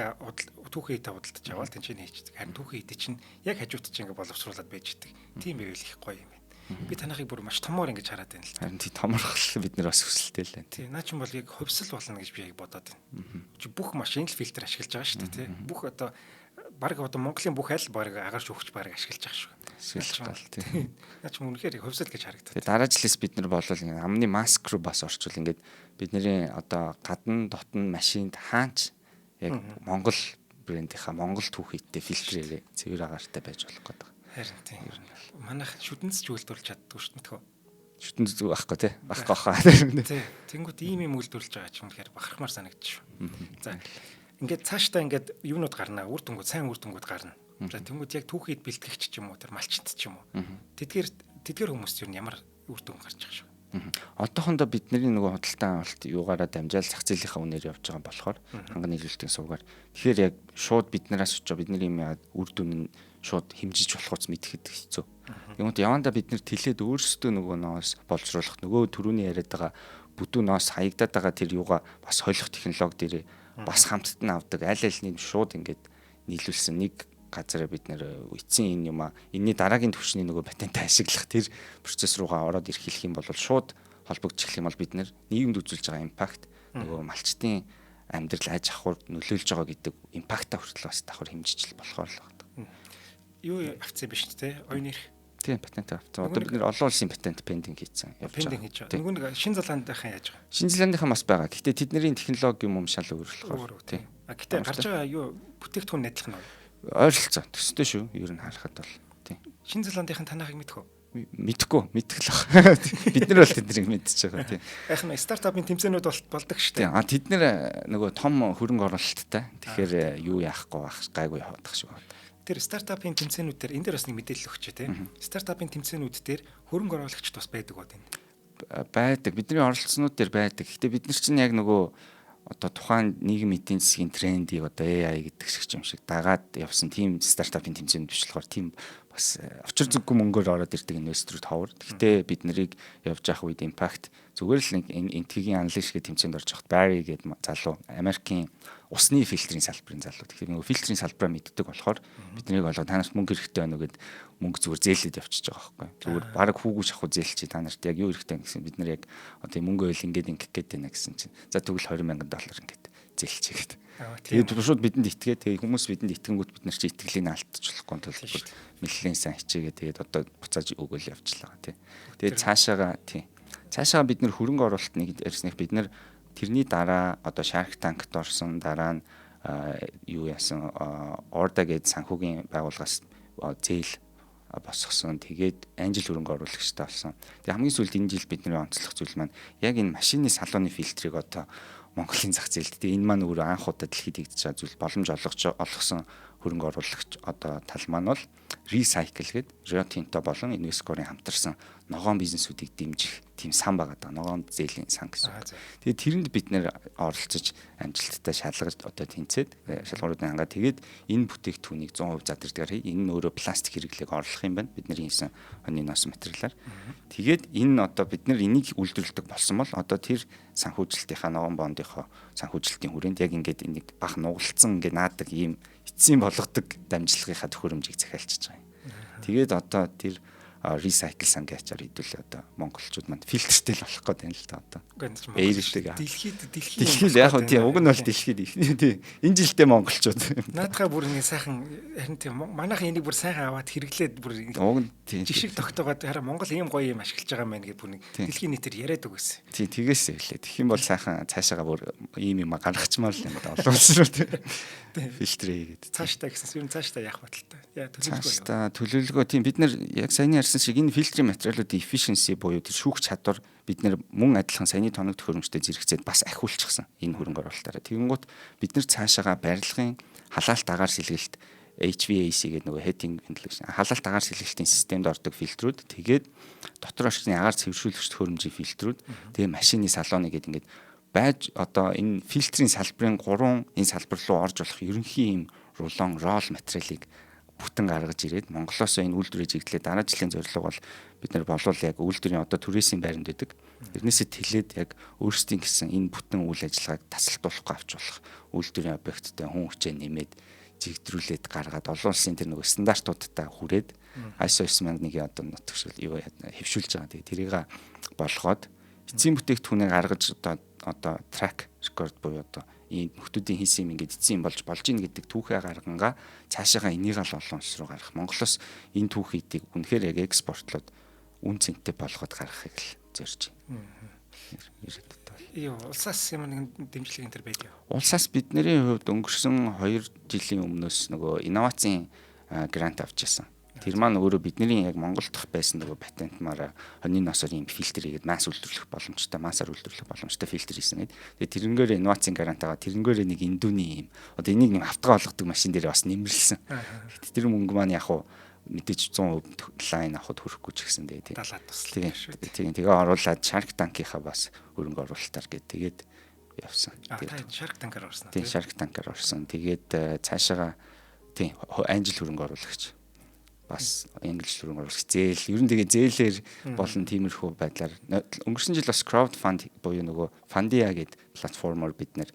түүхэн идэ худалдаж аваад тэнчэн хийчихдэг. Харин түүхэн идэ чинь яг хажуутч ингээд боловсруулад байж идэг. Тийм байвал их гоё юм байна. Би танахыг бүр маш томоор ингэж хараад байна л та. Харин тий томорхол бид нар бас хүсэлтэй л байна. Тий наа чинь бол яг хөвсөл болно гэж би яг бодоод байна. Бүх машин л фильтр ашиглаж байгаа шүү дээ тий. Бүх одоо баг одоо Монголын бүх аль баг агаар шүүгч баг ашиглаж байгаа шүү. Ашиглаж гал тий. Наа чинь үнэхээр хөвсөл гэж харагдав. Тэгээ дараа жилээс бид нар болол ингэ амны маск руу бас орчвол ингээд бидний одоо гадна дотн машинд хаач яг Монгол брендийнхаа Монгол түүхийдтэй фильтрээрээ цэвэр агаартай байж болох гэдэг. Харин тийм. Манайх шүтэнц ч үйлдвэрлэж чаддгүй шүү дээ. Шүтэн зүг байхгүй тий. Байхгүй хаа. Тий. Тэнгүүд ийм юм үйлдвэрлэж байгаа ч юм тэгэхээр бахархмаар санагдчих шүү. За ингээд цаашдаа ингээд юунууд гарна, үр дүнгууд, сайн үр дүнгууд гарна. За тэнгүүд яг түүхийд бэлтгэгч ч юм уу, тэр малчинт ч юм уу. Тэдгээр хүмүүст юу ямар үр дүн гарч байгаа шүү. Одоохондоо бидний нөгөө худалдан авалт юугаараа дамжаал зах зээлийнхаа үнээр явж байгаа болохоор ханган нийлүүлэлтийн сувгаар. Тэгэхээр яг шууд биднээс очиж бидний юм яа үр дүн нь шууд хэмжиж болохоос мэдхэд хэцүү. Тэгмэд яванда бид нэр тэлээд өөрсдөө нөгөө ноос боловсруулах нөгөө түрүүний яриад байгаа бүдүү ноос хаягдаад байгаа тэр юугаа бас хойлох технологи дээр бас хамтд нь авдаг аль альнийг шууд ингээд нийлүүлсэн нэг газараа бид нэр эцсийн энэ юм а энэний дараагийн түвшний нөгөө патентаа ашиглах тэр процесс руугаа ороод ирэх юм бол шууд холбогдчих юм бол бид нэр нийгэмд үзүүлж байгаа импакт нөгөө малчтын амьдрал аж ахуйд нөлөөлж байгаа гэдэг импактаа хүртэл бас давхар хэмжиж болохоор л байна. Юу авцсан биш тий оюун ирэх. Тийм патент авцсан. Одоо бид нэр олон улсын патент пендинг хийсэн. Пендинг хийж байгаа. Нөгөө нэг Шинэ Зеландынхаа яаж байгаа? Шинэ Зеландынхаа бас байгаа. Гэхдээ тэдний технологи юм шал өөр болохоор тий. Гэхдээ гарч байгаа юу бүтээгдэхүүн адилхан нь ойролцоо төстэй шүү. Ер нь харахад бол тий. Шинэ Зеландынхаа танахыг мэдэх үү? мэдхгүй мэдгэлэх. Бид нар бол тэднийг мэдчихэж байгаа тийм. Яг нь стартапын тэмцээнүүд болдог шүү дээ. Тийм. Тэд нэр нөгөө том хөрөнгө оруулалттай. Тэгэхээр юу яахгүй байх гайгүй явах шиг байна. Тэр стартапын тэмцээнүүд дээр энэ дээр бас нэг мэдээлэл өгч тийм. Стартапын тэмцээнүүд дээр хөрөнгө оруулагч бас байдаг уу тийм? Байдаг. Бидний оролцснууд дээр байдаг. Гэтэ бид нар чинь яг нөгөө одоо тухайн нийгэм эдийн засгийн трендийг одоо AI гэдэг юм шиг дагаад явсан тийм стартапын тэмцээнд биш болохоор тийм бас очир зүггүй мөнгөөр ороод ирдэг инвесторууд ховор. Гэхдээ бид нарыг явж явах үед импакт зүгээр л нэг энтгийн аналитикийн тэмцээнд орж явахад Barry гэдэг залуу Америкийн усны фильтрийн салбарын залуу. Тэгэхээр нөгөө фильтрийн салбараа мэддэг болохоор бид нарыг болоо та нарт мөнгө хэрэгтэй байна уу гэд мөнгө зүгээр зээлээд явчихж байгаа байхгүй. Зүгээр баг хүүгүй шахуу зээлчи та нарт яг юу хэрэгтэй гэсэн бид нар яг одоо мөнгө ойл ингээд ингэх гээд байна гэсэн чинь. За тэгвэл $20,000 ингээд зээлчихэд. Тэгээд шууд бидэнд итгээд тэгээд хүмүүс бидэнд итгэнгүүт бид нар чи итгэлийг алдчихлахгүй тул нэлээд сайн хичээгээ тэгээд одоо буцааж өгөөл явчлаа тий. Тэгээд цаашаа бид нар хөрөнгө оруулалт нэг ярьсныг бид нар тэрний дараа одоо Shark Tank-т орсон дараа нь юу яасан Orda гээд санхүүгийн байгууллагаас зээл босгосон. Тэгээд анжил хөрөнгө оруулагчтай болсон. Тэгээд хамгийн сүүлд энэ жил бидний онцлог зүйл маань яг энэ машины салууны фильтрийг одоо Монголын зах зээлд энэ маань өөрөө анх удаа дэлхийд хийгдэж байгаа зүйл боломж олгосон хөрөнгө оруулагч одоо тал маань бол Recycle гээд Rio Tinto болон Invesco-ын хамтарсан ногоон бизнесүүдийг дэмжих тийм сан байгаа даа. Ногоон зээлийн сан гэсэн. Тэгээд тэрэнд бид нэр оролцож амжилттай шалгаж одоо тэнцээд шалгууруудыг хангаад тэгээд энэ бүтээгдэхүүнийг 100% задардгаар энэ нь өөрөө пластик хэрэглээг орлох юм байна. Бидний хийсэн хоньны ноос материалаар. Тэгээд энэ одоо бид нар энийг үйлдвэрлэдэг болсон бол одоо тэр санхүүжилтийнхаа ногоон бондынхоо санхүүжилтийн хүрээнд яг ингээд энийг бах нугалцсан ингээд наадаг ийм эцсийн болгодог дамжлагынхаа төхөөрөмжийг захиалчихж байгаа юм. Тэгээд одоо тэр recycle сан гэчаар хэдүүлээ одоо монголчууд манд фильтртэй л болох гэдэг юм л та одоо. Дэлхийд яг нь тийм уг нь бол дэлхийд тийм энэ жилдээ монголчууд. Наадхаа бүр ингэ сайхан харин тийм манайхан энийг бүр сайхан аваад хэрэглээд бүр жишг тогтоогоод хараа Монгол ийм гоё юм ашиглаж байгаа юм байна гэдээ бүр нэг дэлхийн нийтээр яриад өгөөс. Тийм тэгээс хэлээ. Тэгэх юм бол сайхан цаашаага бүр ийм юм гаргахчмаар л юм да. Олон улс руу тийм фильтрээ хийгээд. Цааштай гэсэн юм цааштай яах баталтай. Яа төлөвлөгөө тийм бид нар яг саяны шиг энэ фильтрийн материалуудын efficiency буюу тэр шүүгч чадвар бид нэр мөн адилхан саяны тоног төхөөрөмжтэй зэрэгцээд бас ахиулчихсан энэ хөрөнгө оруулалтаараа. Тэгэнгუთ бид нар цаашаага барилгын халаалт агаар сэлгэлт HVAC гэдэг нөгөө heating ventilation халаалт агаар сэлгэлтийн системд ордог фильтрүүд тэгээд дотор орчны агаар цэвэршүүлэгч төхөөрөмжийн фильтрүүд тэгээ машины салооны гэдэг ингээд байж одоо энэ фильтрийн салбарын 3 энэ салбар руу орж болох ерөнхий юм рулон рол материалыг бүтэн гаргаж ирээд Монголоос энэ үйлдвэрийг чиглэлээ дараа жилийн зорилго бол бид нар болвол яг үйлдвэрийн одоо түрээсийн байранд байдаг. Тэрнээсээ тэлээд яг өөрсдийн гэсэн энэ бүтэн үйл ажиллагааг тасалдуулахгүй авч болох үйлдвэрийн объекттай хүн хүчээ нэмээд жигдрүүлээд гаргаад олон улсын тэр нөгөө стандартуудтай хүрээд ISO 9001-ийн одоо нотгшил юу хэвшүүлж байгаа. Тэгээ тэрийг болгоод эцсийн бүтээгдэхүүнийг гаргаж одоо track record буюу одоо энэ нөхдүүдийн хийсэн юм ингээд эцсийн болж ийн гэдэг түүхээ гаргангаа цаашаага энийг л олон улс руу гаргах. Монголоос энэ түүхийдийг үнэхээр яг экспортлоод үн цэнтэй болгоод гаргахыг л зорж байна. Улсаас юм нэг дэмжлэг энэ төр байдаг. Улсаас бидний хувьд өнгөрсөн 2 жилийн өмнөөс нөгөө инновацийн грант авч ирсэн. Тэр маань өөрөө бидний яг Монгол дахь байсан нөгөө патентмаар хоньны носоор ийм фильтр хийгээд масс үйлдвэрлэх боломжтой, массаар үйлдвэрлэх боломжтой фильтр хийсэн гэдэг. Тэгээ тэрнгээр инновацийн гарант байгаа. Тэрнгээр нэг индүүний ийм одоо энийг нэг автгаа болгодог машин дээр бас нэмэрлсэн. Тэр мөнгө маань яг хуу мэдээж 100% лайн авахд хүрэхгүй ч гэсэн дээ тийм. Далаад туслаа шүү. Тэгээ оруулаад Shark Tank-ийнхаа бас хөрөнгө оруулалтаар тэгээд явсан. Shark Tank-аар орсон. Тийм Shark Tank-аар орсон. Тэгээд цаашаага тийм анжил хөрөнгө оруулагч бас English хөрөнгө оруулагч зээл ер нь тэгээ зээлээр болон тиймэрхүү байдлаар өнгөрсөн жил бас crowdfund буюу нөгөө Fundia гэдэг платформоор бид нэр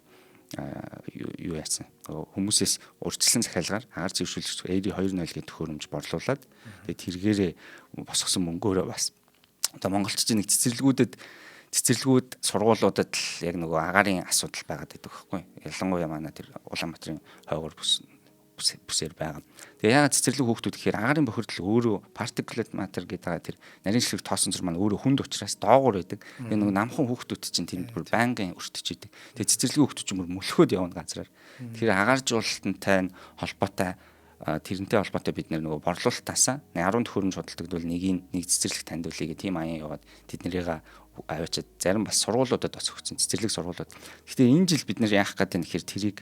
юу яасан хүмүүсээс урьдчилан захиалгаар агаар зэвшүүлэгч AD20 гэдэг төхөөрөмж борлуулад тэгээд тэргээрээ босгосон мөнгөөрөө бас одоо монголчууд нэг цэцэрлэгүүд сургуулиудад л яг нөгөө агаарын асуудал байгаад байдаг байхгүй ялангуяа манай тэр Улаанбаатарын хойгоор бүсээр байгаа. Тэгээ яагаад цэцэрлэг хүүхдүүд гэхээр агаарын бохирдол өөрөө particulate matter гэдэг тэр нарийн шилэг тоосон зур маань өөрөө хүнд учраас доогуур байдаг. Тэгээ нөгөө намхан хүүхдүүд чинь тэнд бүр байнгын өртөж идэг. Тэгээ цэцэрлэг хүүхдүүд чинь бүр мөлхөөд явна газраар. Тэгэхээр агааржуулалтантай холбоотой тэрнтэй холбоотой бид нөгөө борлуулалтаасаа 10 төхөөрөмж худалдагд бол нэг цэцэрлэг таньдуулъя гэх тийм аян яваад тэднэрийг аваачаад зарим бас сургуулиудад бас өгсөн цэцэрлэг сургуулиуд. Гэхдээ энэ жил бид нэр яах гэдэг нь гэхээр тэрийг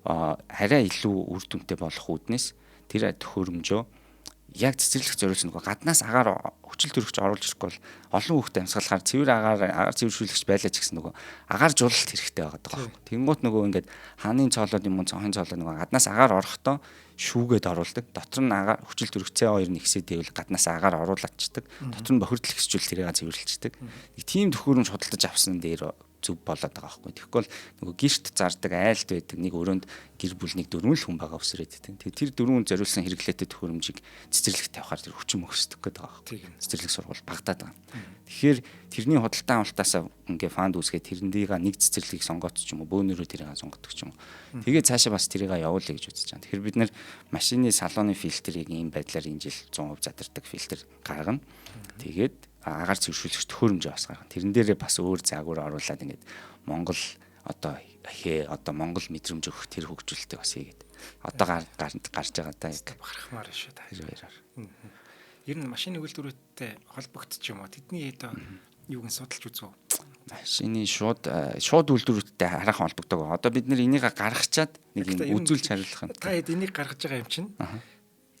арай илүү үр дүнтэй болох үүднээс тэр төхөөрөмжөө яг цэцэрлэг зориулсан нөгөө гаднаас агаар хүчил төрөгч оруулж ирэхгүй бол олон хүүхдэд амьсгалахаар цэвэр агаар цэвэршүүлэгч байлаа ч гэсэн нөгөө агаар жуулалт хэрэгтэй байгаа даа. Тэнгуут нөгөө ингээд хааны цоолоод юм уу цонхын цоолоод нөгөө гаднаас агаар орохдоо шүүгээд оруулдаг. Дотор нь агаар хүчил төрөгч C2 нэгсээд ивэл гаднаас агаар оруулаачдаг. Дотор нь бохирдол хэсчүүл тэрийг цэвэрлждэг. Нэг тийм төхөөрөмж худалдаж авсан дээр зүг болоод байгаа байхгүй. Тэгэхгүй нөгөө гэрт зардаг айлт байдаг нэг өрөөнд гэр бүл нэг 4 л хүн байгаа өсрээд байдаг. Тэр 4 зориулсан хэрэглээтэй төхөөрөмжийг цэцэрлэгт тавихаар тэр хүчин мөхсдөг гэдэг байгаа байхгүй. Цэцэрлэг сургууль багтаад байгаа. Тэгэхээр тэрний худалдан авалтаасаа ингээ фанд үүсгээд тэрнийг нэг цэцэрлэгийг сонгоод ч юм уу бөөнөрөө тэрийг сонгодог ч юм уу. Тэгээд цаашаа бас тэрийг явуулъя гэж үзэж байгаа. Тэгэхээр бид нар машины салууны фильтрийг ийм байдлаар энэ жил 100% задардаг фильтр гаргана. Тэгээд агаар цэвэршүүлэгч төхөөрөмж бас гаргана. Тэрэн дээрээ бас өөр заагуур оруулаад ингээд Монгол одоо Монгол мэдрэмж өгөх тэр хөгжүүлэлтийг бас хийгээд одоо гарч байгаа даа яг бахархмаар шүү та. Ер нь машины үйлдвэртэй холбогдчих юм уу? Тэдний одоо юуг нь судалж үзв үү? Машины шууд үйлдвэртэй хараахан холбогдог. Одоо бид нэр энийг гаргачаад нэг юм үзүүлж хариулах юм. Та хэд энийг гаргаж байгаа юм чинь?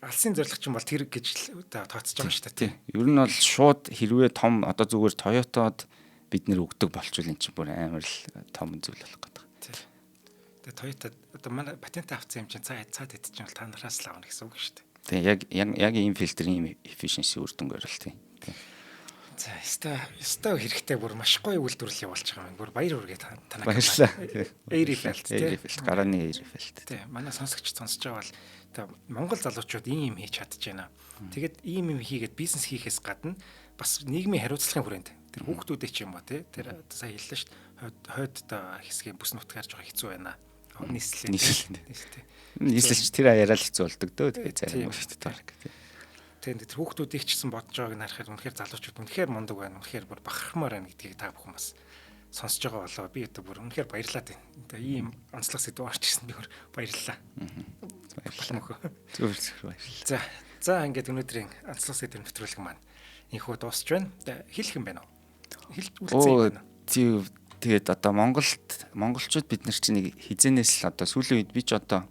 Алсын зорилго чинь бол тэр гэж тооцож байгаа шүү дээ. Ер нь бол шууд хэрвээ том одоо зүгээр Toyota-д бид нэр өгдөг болчвол эн чинь бүр амар л том зүйл болох гэдэг. Тэгээ Toyota одоо манай патент авсан юм чинь цаад идчихвэл та нараас л авна гэсэн үг шүү дээ. Тэгээ яг ийм фильтрийн efficiency үр дүнгээр л тийм. За өстой хэрэгтэй бүр маш гоё үйлдвэрлэл явуулж байгаа юм. Бүр баяр хүргээ танаа. Баярлалаа. Airfelt гарааны Airfelt. Тий, манай сонсогч сонсож байгаа бол Монгол залуучууд ийм юм хийж чадж байна. Тэгээд ийм юм хийгээд бизнес хийхээс гадна бас нийгмийн хариуцлагын хүрээнд тэр хүүхдүүдээ ч юм уу тий тэр сая хэллээ шүү дээ. Хойд хэсгийн бүс нутгаарж байгаа хэцүү байна. Нийслэлч тэр аяараа л хэцүү болдог дөө тэгээ зарим шүү дээ. Тэгээд тэр хүүхдүүдийг ч гэсэн бодож байгааг нь харахад үнэхээр залуучууд үнэхээр мундаг байна. Үнэхээр бүр бахархмаар байна гэдгийг та бүхэн бас сонсож байгаа болоо. Би одоо бүр үнэхээр баярлалаа тийм. Тэгээ ийм онцлог сэдв орч ирсэн би бүр баярлалаа. Баярлалаа. Зүгээр баярлалаа. За ингээд өнөөдрийн онцлог сэдвийн нэвтрүүлэг маань инхүү дуусч байна. Хэлэх юм байна уу? Хэлж үлдсэн юм байна. Тэгээд одоо монголчууд бид нар чинь нэг хизэнээс л одоо сүүлийн үед би ч одоо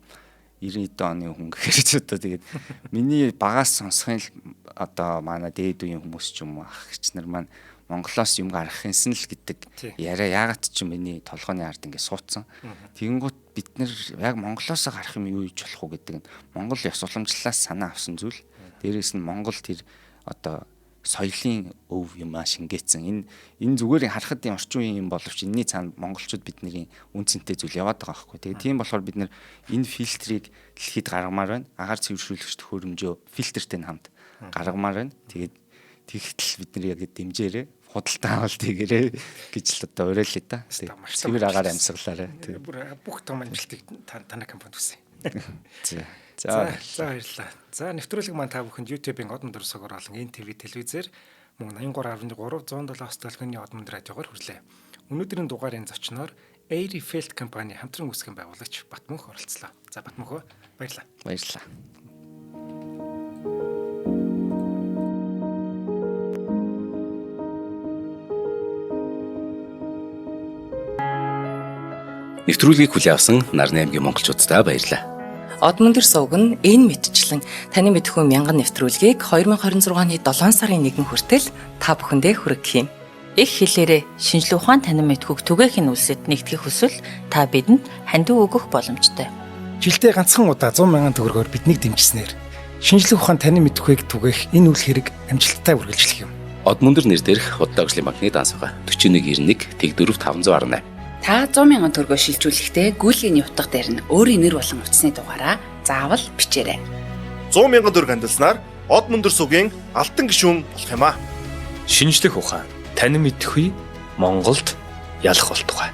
90 оны хүн гэхээр ч одоо тэгээд миний багаас сонсохын л одоо манай дээд үеийн хүмүүс ч юм уу ах гिच нар маань Монголоос юм гарах юмсан л гэдэг яриа яагаад ч миний толгойн ард ингээд суудсан. Тэгэнгუთ бид нар яг Монголоос гарах юм юу хийж болох уу гэдэг нь Монгол ёс уламжлалаас санаа авсан зүйл. Дээрээс нь Монгол тэр одоо соёлын өв юм шингээсэн. Энэ зүгээр харахад юм орчин үеийн юм боловч энэний цаана монголчууд бидний үн цэнтэй зүйл яваад байгаа байхгүй. Тэгээ тийм болохоор бид нар энэ фильтрийг дэлхийд гаргамаар байна. Агаар цэвэршүүлэгч төхөөрөмжөө фильтртэй хамт гаргамаар байна. Тэгээд тэгтэл бид нар яг дэмжээрээ худалдан авалт хийгээрэй гэж л одоо уриалъя та. Цэвэр агаар амьсгалаарай. Бүх том амжилтыг танай компанид хүсье. За баярлалаа. За нэвтрүүлэг маань та бүхэнд YouTube-ийн од мөндөр согоор болон NTV телевизээр мөн 83.3 107 төлөвлөгөөний од мөндөр радиогоор хүрлээ. Өнөөдрийн дугаарын зочноор Airfelt компани хамтран үүсгэн байгуулагч Батмөнх оролцлоо. За Батмөнхөө баярлалаа. Баярлалаа. Нэвтрүүлгийг хүлээн авсан Нарны аймгийн монголчуудаа баярлалаа. Од мөндөр сувг нь энэ мэдчлэн таны мэдхүйн мянган нэвтрүүлгийг 2026 оны 7 сарын 1 хүртэл та бүхэндээ хүргэх юм. Их хэлээрээ шинжлэх ухаан танин мэдхүйг түгээхийн үлсэд нэгтгэх хүсвэл та бидэнд хандив өгөх боломжтой. Жилдээ ганцхан удаа 100,000 төгрөгөөр биднийг дэмжснээр шинжлэх ухаан танин мэдхүйг түгээх энэ үйл хэрэг амжилттай үргэлжлэх юм. Од мөндөр нэр дээрх Худал агшлын банкны дансгаа 4191 Тэг 4518 Та 100,000 төгрөгөөр шилжүүлэхдээ гүйлгийн утга дээр нь өөрийн нэр болон утасны дугаараа заавал бичээрэй. 100,000 төгрөг хандалснаар од мөндөр сувгийн алтан гишүүн болох юм а. Шинжлэх ухаан, танин мэдхүй Монголд ялах болтугай.